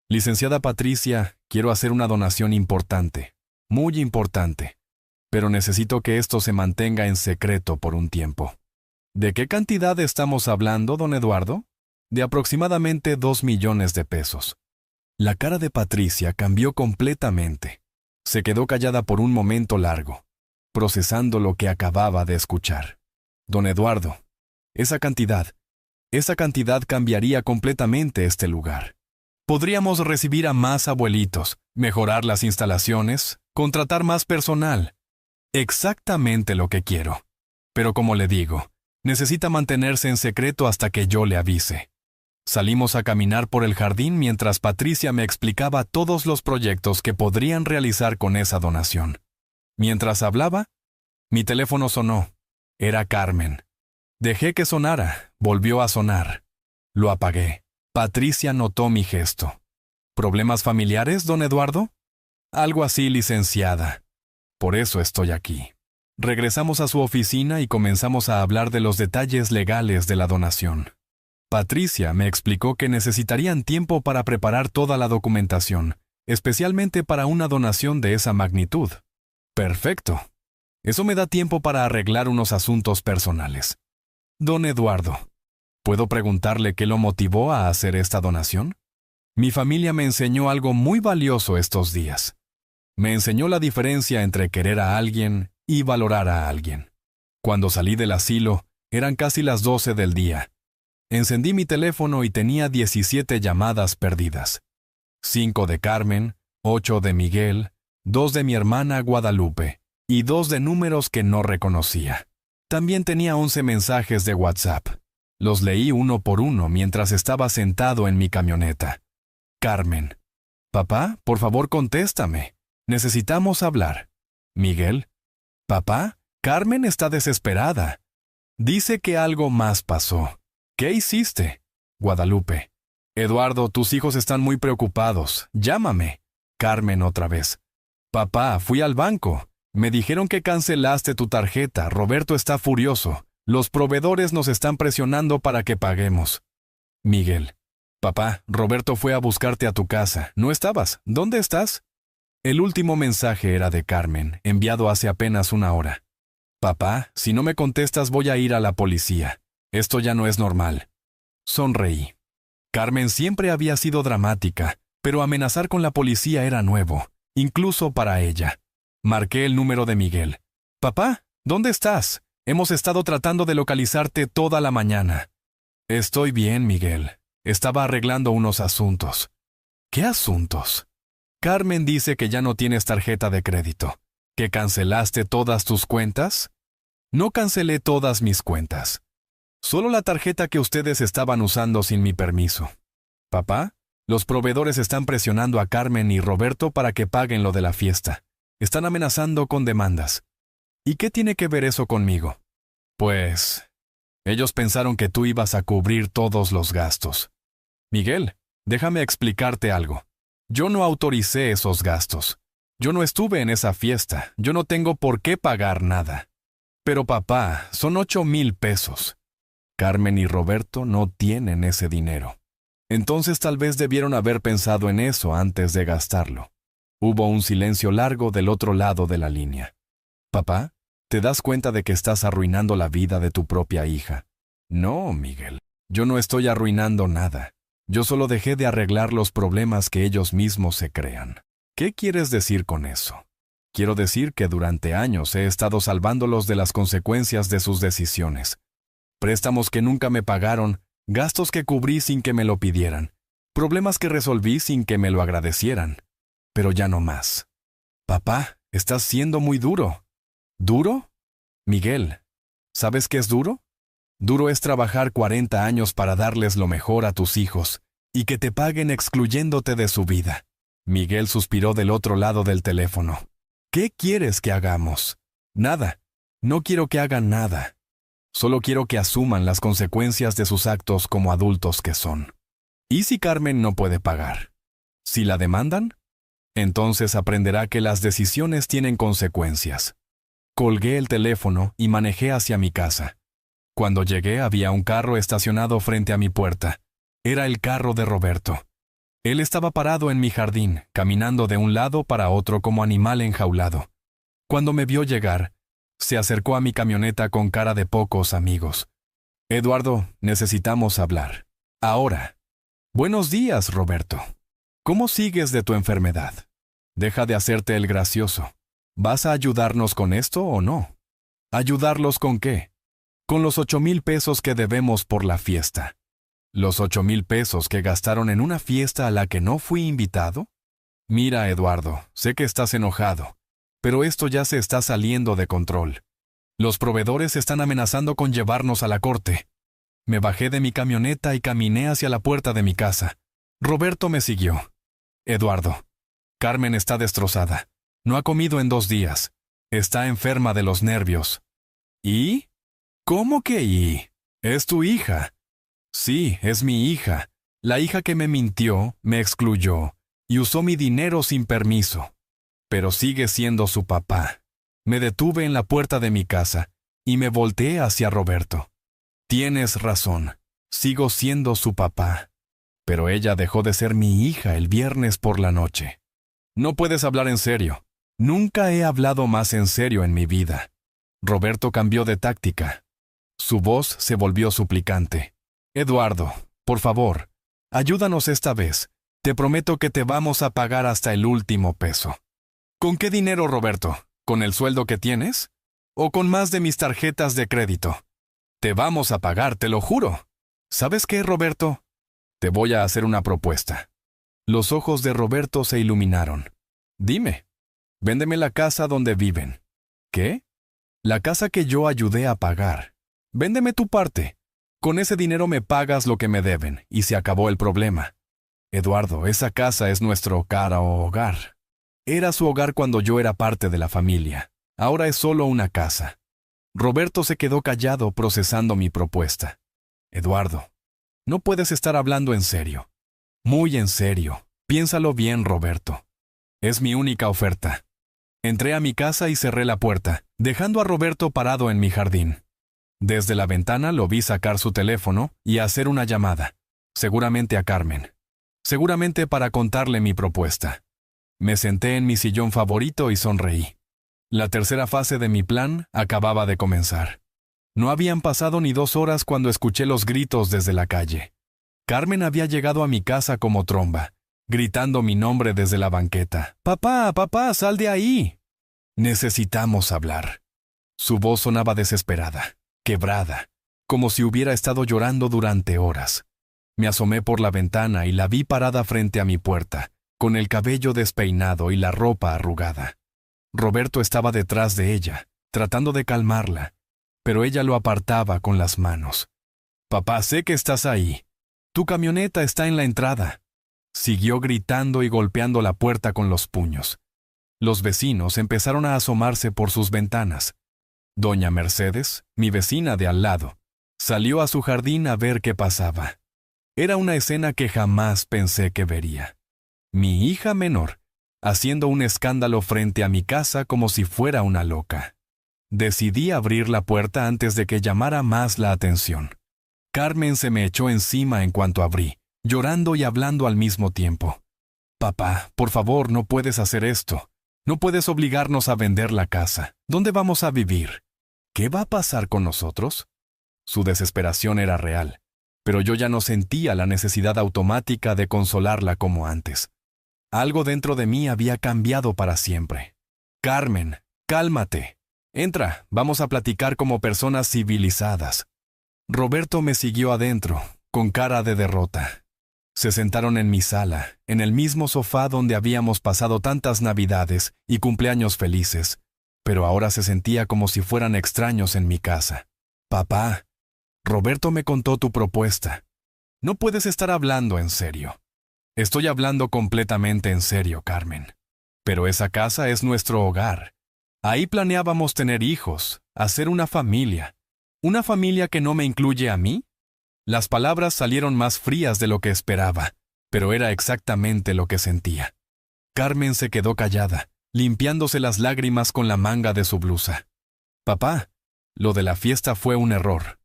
Licenciada Patricia, quiero hacer una donación importante, muy importante, pero necesito que esto se mantenga en secreto por un tiempo. ¿De qué cantidad estamos hablando, don Eduardo? De aproximadamente 2 millones de pesos. La cara de Patricia cambió completamente. Se quedó callada por un momento largo, procesando lo que acababa de escuchar. Don Eduardo, esa cantidad cambiaría completamente este lugar. Podríamos recibir a más abuelitos, mejorar las instalaciones, contratar más personal. Exactamente lo que quiero. Pero como le digo, necesita mantenerse en secreto hasta que yo le avise. Salimos a caminar por el jardín mientras Patricia me explicaba todos los proyectos que podrían realizar con esa donación. Mientras hablaba, mi teléfono sonó. Era Carmen. Dejé que sonara, volvió a sonar. Lo apagué. Patricia notó mi gesto. ¿Problemas familiares, don Eduardo? Algo así, licenciada. Por eso estoy aquí. Regresamos a su oficina y comenzamos a hablar de los detalles legales de la donación. Patricia me explicó que necesitarían tiempo para preparar toda la documentación, especialmente para una donación de esa magnitud. Perfecto. Eso me da tiempo para arreglar unos asuntos personales. Don Eduardo, ¿puedo preguntarle qué lo motivó a hacer esta donación? Mi familia me enseñó algo muy valioso estos días. Me enseñó la diferencia entre querer a alguien y valorar a alguien. Cuando salí del asilo, eran casi las 12 del día. Encendí mi teléfono y tenía 17 llamadas perdidas. 5 de Carmen, 8 de Miguel, 2 de mi hermana Guadalupe y 2 de números que no reconocía. También tenía 11 mensajes de WhatsApp. Los leí uno por uno mientras estaba sentado en mi camioneta. Carmen. Papá, por favor contéstame. Necesitamos hablar. Miguel. Papá, Carmen está desesperada. Dice que algo más pasó. ¿Qué hiciste? Guadalupe. Eduardo, tus hijos están muy preocupados. Llámame. Carmen otra vez. Papá, fui al banco. Me dijeron que cancelaste tu tarjeta. Roberto está furioso. Los proveedores nos están presionando para que paguemos. Miguel. Papá, Roberto fue a buscarte a tu casa. ¿No estabas? ¿Dónde estás? El último mensaje era de Carmen, enviado hace apenas una hora. Papá, si no me contestas voy a ir a la policía. Esto ya no es normal. Sonreí. Carmen siempre había sido dramática, pero amenazar con la policía era nuevo, incluso para ella. Marqué el número de Miguel. Papá, ¿dónde estás? Hemos estado tratando de localizarte toda la mañana. Estoy bien, Miguel. Estaba arreglando unos asuntos. ¿Qué asuntos? Carmen dice que ya no tienes tarjeta de crédito. ¿Que cancelaste todas tus cuentas? No cancelé todas mis cuentas. Solo la tarjeta que ustedes estaban usando sin mi permiso. Papá, los proveedores están presionando a Carmen y Roberto para que paguen lo de la fiesta. Están amenazando con demandas. ¿Y qué tiene que ver eso conmigo? Pues, ellos pensaron que tú ibas a cubrir todos los gastos. Miguel, déjame explicarte algo. Yo no autoricé esos gastos. Yo no estuve en esa fiesta. Yo no tengo por qué pagar nada. Pero papá, son 8,000 pesos. Carmen y Roberto no tienen ese dinero. Entonces tal vez debieron haber pensado en eso antes de gastarlo. Hubo un silencio largo del otro lado de la línea. Papá, ¿te das cuenta de que estás arruinando la vida de tu propia hija? No, Miguel. Yo no estoy arruinando nada. Yo solo dejé de arreglar los problemas que ellos mismos se crean. ¿Qué quieres decir con eso? Quiero decir que durante años he estado salvándolos de las consecuencias de sus decisiones. Préstamos que nunca me pagaron, gastos que cubrí sin que me lo pidieran, problemas que resolví sin que me lo agradecieran. Pero ya no más. Papá, estás siendo muy duro. ¿Duro? Miguel, ¿sabes qué es duro? Duro es trabajar 40 años para darles lo mejor a tus hijos y que te paguen excluyéndote de su vida. Miguel suspiró del otro lado del teléfono. ¿Qué quieres que hagamos? Nada. No quiero que hagan nada. Solo quiero que asuman las consecuencias de sus actos como adultos que son. ¿Y si Carmen no puede pagar? ¿Si la demandan? Entonces aprenderá que las decisiones tienen consecuencias. Colgué el teléfono y manejé hacia mi casa. Cuando llegué había un carro estacionado frente a mi puerta. Era el carro de Roberto. Él estaba parado en mi jardín, caminando de un lado para otro como animal enjaulado. Cuando me vio llegar, se acercó a mi camioneta con cara de pocos amigos. Eduardo, necesitamos hablar. Ahora. Buenos días, Roberto. ¿Cómo sigues de tu enfermedad? Deja de hacerte el gracioso. ¿Vas a ayudarnos con esto o no? ¿Ayudarlos con qué? Con los 8,000 pesos que debemos por la fiesta. ¿Los 8,000 pesos que gastaron en una fiesta a la que no fui invitado? Mira, Eduardo, sé que estás enojado, pero esto ya se está saliendo de control. Los proveedores están amenazando con llevarnos a la corte. Me bajé de mi camioneta y caminé hacia la puerta de mi casa. Roberto me siguió. Eduardo, Carmen está destrozada. No ha comido en 2 días. Está enferma de los nervios. ¿Y? ¿Cómo que y? Es tu hija. Sí, es mi hija. La hija que me mintió, me excluyó y usó mi dinero sin permiso. Pero sigue siendo su papá. Me detuve en la puerta de mi casa y me volteé hacia Roberto. Tienes razón. Sigo siendo su papá. Pero ella dejó de ser mi hija el viernes por la noche. No puedes hablar en serio. Nunca he hablado más en serio en mi vida. Roberto cambió de táctica. Su voz se volvió suplicante. Eduardo, por favor, ayúdanos esta vez. Te prometo que te vamos a pagar hasta el último peso. ¿Con qué dinero, Roberto? ¿Con el sueldo que tienes? ¿O con más de mis tarjetas de crédito? Te vamos a pagar, te lo juro. ¿Sabes qué, Roberto? Te voy a hacer una propuesta. Los ojos de Roberto se iluminaron. Dime, véndeme la casa donde viven. ¿Qué? La casa que yo ayudé a pagar. Véndeme tu parte. Con ese dinero me pagas lo que me deben, y se acabó el problema. Eduardo, esa casa es nuestro caro hogar. Era su hogar cuando yo era parte de la familia. Ahora es solo una casa. Roberto se quedó callado procesando mi propuesta. Eduardo, no puedes estar hablando en serio. Muy en serio. Piénsalo bien, Roberto. Es mi única oferta. Entré a mi casa y cerré la puerta, dejando a Roberto parado en mi jardín. Desde la ventana lo vi sacar su teléfono y hacer una llamada, seguramente a Carmen. Seguramente para contarle mi propuesta. Me senté en mi sillón favorito y sonreí. La tercera fase de mi plan acababa de comenzar. No habían pasado ni 2 horas cuando escuché los gritos desde la calle. Carmen había llegado a mi casa como tromba, gritando mi nombre desde la banqueta. «Papá, papá, sal de ahí». Necesitamos hablar. Su voz sonaba desesperada, quebrada, como si hubiera estado llorando durante horas. Me asomé por la ventana y la vi parada frente a mi puerta, con el cabello despeinado y la ropa arrugada. Roberto estaba detrás de ella, tratando de calmarla, pero ella lo apartaba con las manos. «Papá, sé que estás ahí. Tu camioneta está en la entrada». Siguió gritando y golpeando la puerta con los puños. Los vecinos empezaron a asomarse por sus ventanas. Doña Mercedes, mi vecina de al lado, salió a su jardín a ver qué pasaba. Era una escena que jamás pensé que vería. Mi hija menor, haciendo un escándalo frente a mi casa como si fuera una loca. Decidí abrir la puerta antes de que llamara más la atención. Carmen se me echó encima en cuanto abrí, llorando y hablando al mismo tiempo. «Papá, por favor, no puedes hacer esto. No puedes obligarnos a vender la casa. ¿Dónde vamos a vivir? ¿Qué va a pasar con nosotros?» Su desesperación era real, pero yo ya no sentía la necesidad automática de consolarla como antes. Algo dentro de mí había cambiado para siempre. «Carmen, cálmate. Entra, vamos a platicar como personas civilizadas». Roberto me siguió adentro, con cara de derrota. Se sentaron en mi sala, en el mismo sofá donde habíamos pasado tantas Navidades y cumpleaños felices, pero ahora se sentía como si fueran extraños en mi casa. «Papá, Roberto me contó tu propuesta. No puedes estar hablando en serio». «Estoy hablando completamente en serio, Carmen. Pero esa casa es nuestro hogar. Ahí planeábamos tener hijos, hacer una familia. ¿Una familia que no me incluye a mí?» Las palabras salieron más frías de lo que esperaba, pero era exactamente lo que sentía. Carmen se quedó callada, limpiándose las lágrimas con la manga de su blusa. «Papá, lo de la fiesta fue un error.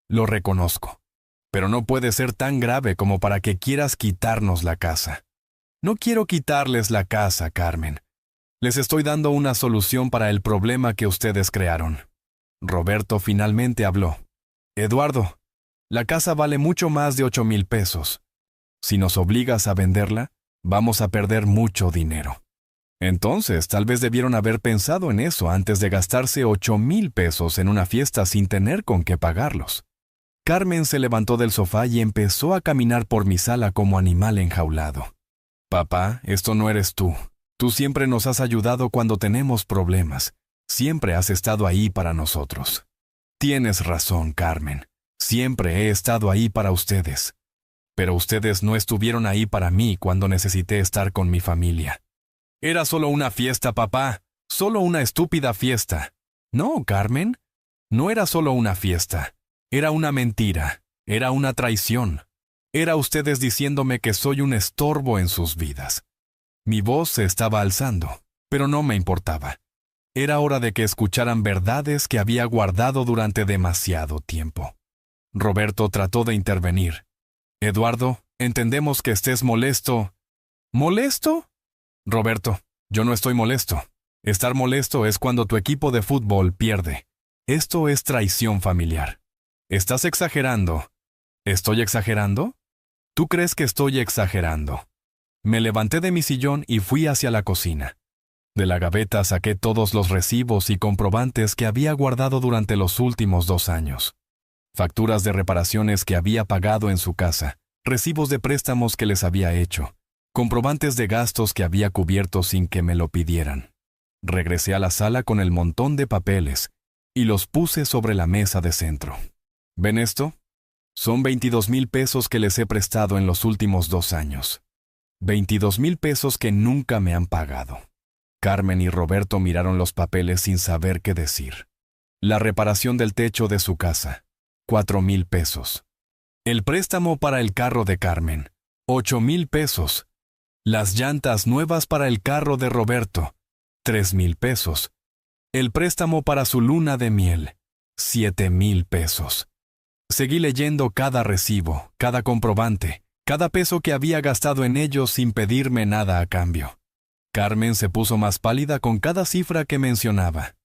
Lo reconozco. Pero no puede ser tan grave como para que quieras quitarnos la casa». «No quiero quitarles la casa, Carmen. Les estoy dando una solución para el problema que ustedes crearon». Roberto finalmente habló. «Eduardo, la casa vale mucho más de 8,000 pesos. Si nos obligas a venderla, vamos a perder mucho dinero». Entonces, tal vez debieron haber pensado en eso antes de gastarse 8,000 pesos en una fiesta sin tener con qué pagarlos. Carmen se levantó del sofá y empezó a caminar por mi sala como animal enjaulado. «Papá, esto no eres tú. Tú siempre nos has ayudado cuando tenemos problemas. Siempre has estado ahí para nosotros». «Tienes razón, Carmen. Siempre he estado ahí para ustedes. Pero ustedes no estuvieron ahí para mí cuando necesité estar con mi familia». «Era solo una fiesta, papá. Solo una estúpida fiesta». «No, Carmen. No era solo una fiesta. Era una mentira. Era una traición. Era ustedes diciéndome que soy un estorbo en sus vidas». Mi voz se estaba alzando, pero no me importaba. Era hora de que escucharan verdades que había guardado durante demasiado tiempo. Roberto trató de intervenir. «Eduardo, entendemos que estés molesto». «¿Molesto?» «Roberto, yo no estoy molesto. Estar molesto es cuando tu equipo de fútbol pierde. Esto es traición familiar. Estás exagerando». «¿Estoy exagerando?» «Tú crees que estoy exagerando». Me levanté de mi sillón y fui hacia la cocina. De la gaveta saqué todos los recibos y comprobantes que había guardado durante los últimos 2 años. Facturas de reparaciones que había pagado en su casa, recibos de préstamos que les había hecho, comprobantes de gastos que había cubierto sin que me lo pidieran. Regresé a la sala con el montón de papeles y los puse sobre la mesa de centro. ¿Ven esto? Son 22,000 pesos que les he prestado en los últimos 2 años. 22,000 pesos que nunca me han pagado. Carmen y Roberto miraron los papeles sin saber qué decir. La reparación del techo de su casa, 4,000 pesos. El préstamo para el carro de Carmen, 8,000 pesos. Las llantas nuevas para el carro de Roberto, 3,000 pesos. El préstamo para su luna de miel, 7,000 pesos. Seguí leyendo cada recibo, cada comprobante, cada peso que había gastado en ellos sin pedirme nada a cambio. Carmen se puso más pálida con cada cifra que mencionaba.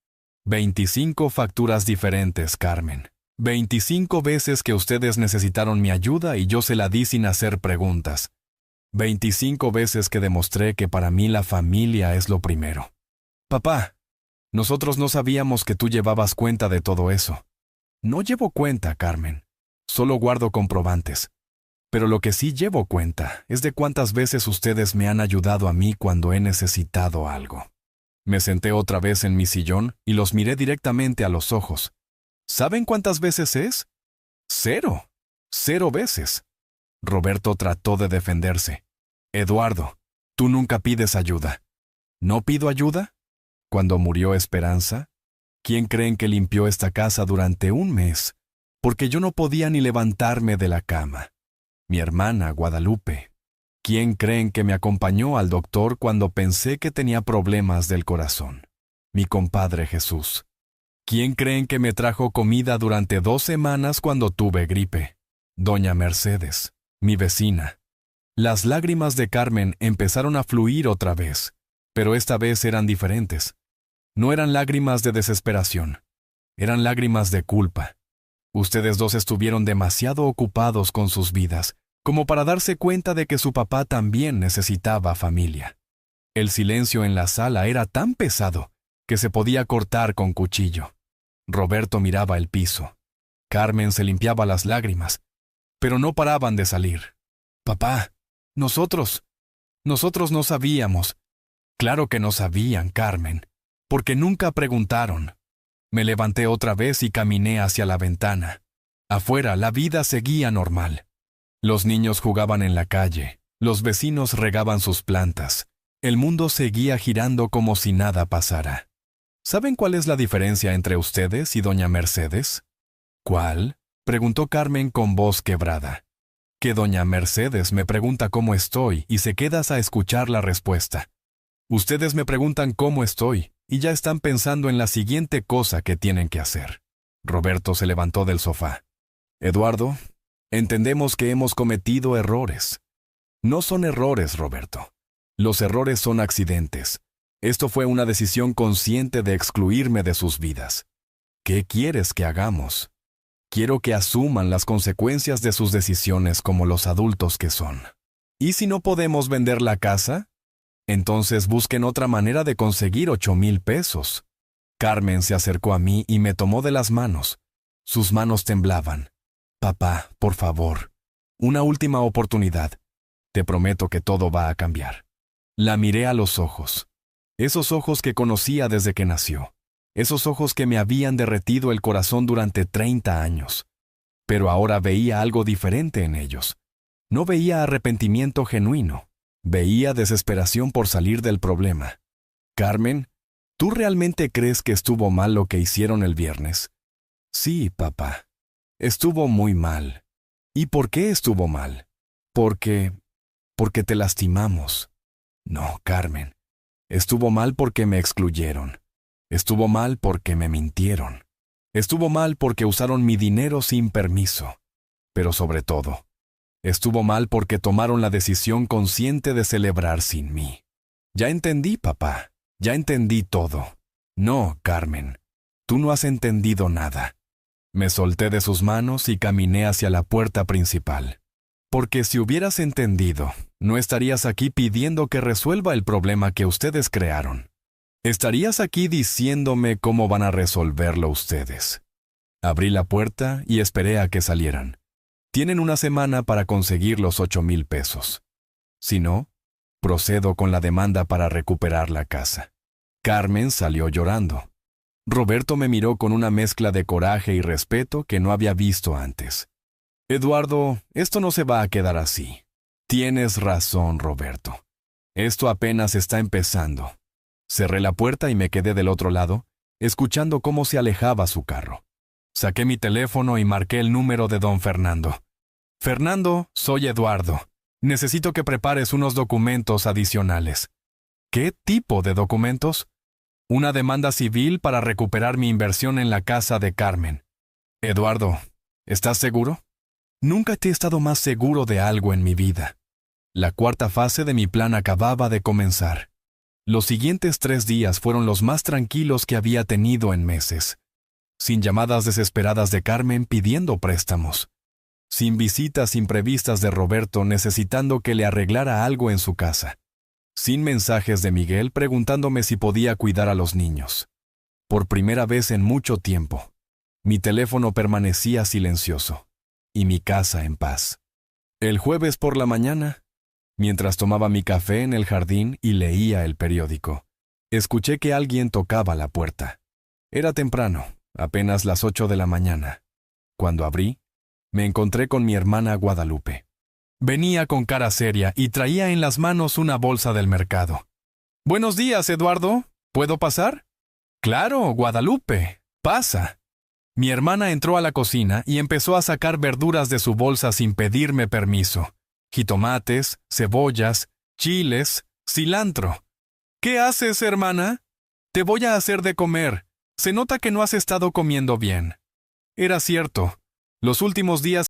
25 facturas diferentes, Carmen. 25 veces que ustedes necesitaron mi ayuda y yo se la di sin hacer preguntas. 25 veces que demostré que para mí la familia es lo primero. Papá, nosotros no sabíamos que tú llevabas cuenta de todo eso. No llevo cuenta, Carmen. Solo guardo comprobantes. Pero lo que sí llevo cuenta es de cuántas veces ustedes me han ayudado a mí cuando he necesitado algo. Me senté otra vez en mi sillón y los miré directamente a los ojos. ¿Saben cuántas veces es? 0. 0 veces. Roberto trató de defenderse. Eduardo, tú nunca pides ayuda. ¿No pido ayuda? Cuando murió Esperanza, ¿quién creen que limpió esta casa durante un mes? Porque yo no podía ni levantarme de la cama. Mi hermana, Guadalupe. ¿Quién creen que me acompañó al doctor cuando pensé que tenía problemas del corazón? Mi compadre Jesús. ¿Quién creen que me trajo comida durante 2 semanas cuando tuve gripe? Doña Mercedes, mi vecina. Las lágrimas de Carmen empezaron a fluir otra vez, pero esta vez eran diferentes. No eran lágrimas de desesperación, eran lágrimas de culpa. Ustedes dos estuvieron demasiado ocupados con sus vidas, como para darse cuenta de que su papá también necesitaba familia. El silencio en la sala era tan pesado que se podía cortar con cuchillo. Roberto miraba el piso. Carmen se limpiaba las lágrimas, pero no paraban de salir. Papá, nosotros no sabíamos. Claro que no sabían, Carmen, porque nunca preguntaron. Me levanté otra vez y caminé hacia la ventana. Afuera la vida seguía normal. Los niños jugaban en la calle, los vecinos regaban sus plantas. El mundo seguía girando como si nada pasara. ¿Saben cuál es la diferencia entre ustedes y doña Mercedes? ¿Cuál? Preguntó Carmen con voz quebrada. Que doña Mercedes me pregunta cómo estoy y se queda a escuchar la respuesta. Ustedes me preguntan cómo estoy y ya están pensando en la siguiente cosa que tienen que hacer. Roberto se levantó del sofá. Eduardo, entendemos que hemos cometido errores. No son errores, Roberto. Los errores son accidentes. Esto fue una decisión consciente de excluirme de sus vidas. ¿Qué quieres que hagamos? Quiero que asuman las consecuencias de sus decisiones como los adultos que son. ¿Y si no podemos vender la casa? Entonces busquen otra manera de conseguir 8,000 pesos. Carmen se acercó a mí y me tomó de las manos. Sus manos temblaban. Papá, por favor, una última oportunidad. Te prometo que todo va a cambiar. La miré a los ojos. Esos ojos que conocía desde que nació. Esos ojos que me habían derretido el corazón durante 30 años. Pero ahora veía algo diferente en ellos. No veía arrepentimiento genuino. Veía desesperación por salir del problema. Carmen, ¿tú realmente crees que estuvo mal lo que hicieron el viernes? Sí, papá. Estuvo muy mal. ¿Y por qué estuvo mal? Porque te lastimamos. No, Carmen. Estuvo mal porque me excluyeron. Estuvo mal porque me mintieron. Estuvo mal porque usaron mi dinero sin permiso. Pero sobre todo, estuvo mal porque tomaron la decisión consciente de celebrar sin mí. Ya entendí, papá. Ya entendí todo. No, Carmen. Tú no has entendido nada. Me solté de sus manos y caminé hacia la puerta principal. Porque si hubieras entendido, no estarías aquí pidiendo que resuelva el problema que ustedes crearon. Estarías aquí diciéndome cómo van a resolverlo ustedes. Abrí la puerta y esperé a que salieran. Tienen una semana para conseguir los 8,000 pesos. Si no, procedo con la demanda para recuperar la casa. Carmen salió llorando. Roberto me miró con una mezcla de coraje y respeto que no había visto antes. Eduardo, esto no se va a quedar así. Tienes razón, Roberto. Esto apenas está empezando. Cerré la puerta y me quedé del otro lado, escuchando cómo se alejaba su carro. Saqué mi teléfono y marqué el número de don Fernando. Fernando, soy Eduardo. Necesito que prepares unos documentos adicionales. ¿Qué tipo de documentos? Una demanda civil para recuperar mi inversión en la casa de Carmen. Eduardo, ¿estás seguro? Nunca te he estado más seguro de algo en mi vida. La cuarta fase de mi plan acababa de comenzar. Los siguientes 3 días fueron los más tranquilos que había tenido en meses. Sin llamadas desesperadas de Carmen pidiendo préstamos. Sin visitas imprevistas de Roberto necesitando que le arreglara algo en su casa. Sin mensajes de Miguel preguntándome si podía cuidar a los niños. Por primera vez en mucho tiempo, mi teléfono permanecía silencioso, y mi casa en paz. El jueves por la mañana, mientras tomaba mi café en el jardín y leía el periódico, escuché que alguien tocaba la puerta. Era temprano, apenas las 8 de la mañana. Cuando abrí, me encontré con mi hermana Guadalupe. Venía con cara seria y traía en las manos una bolsa del mercado. «Buenos días, Eduardo. ¿Puedo pasar?» «Claro, Guadalupe. Pasa». Mi hermana entró a la cocina y empezó a sacar verduras de su bolsa sin pedirme permiso. Jitomates, cebollas, chiles, cilantro. «¿Qué haces, hermana?» «Te voy a hacer de comer. Se nota que no has estado comiendo bien». Era cierto. Los últimos días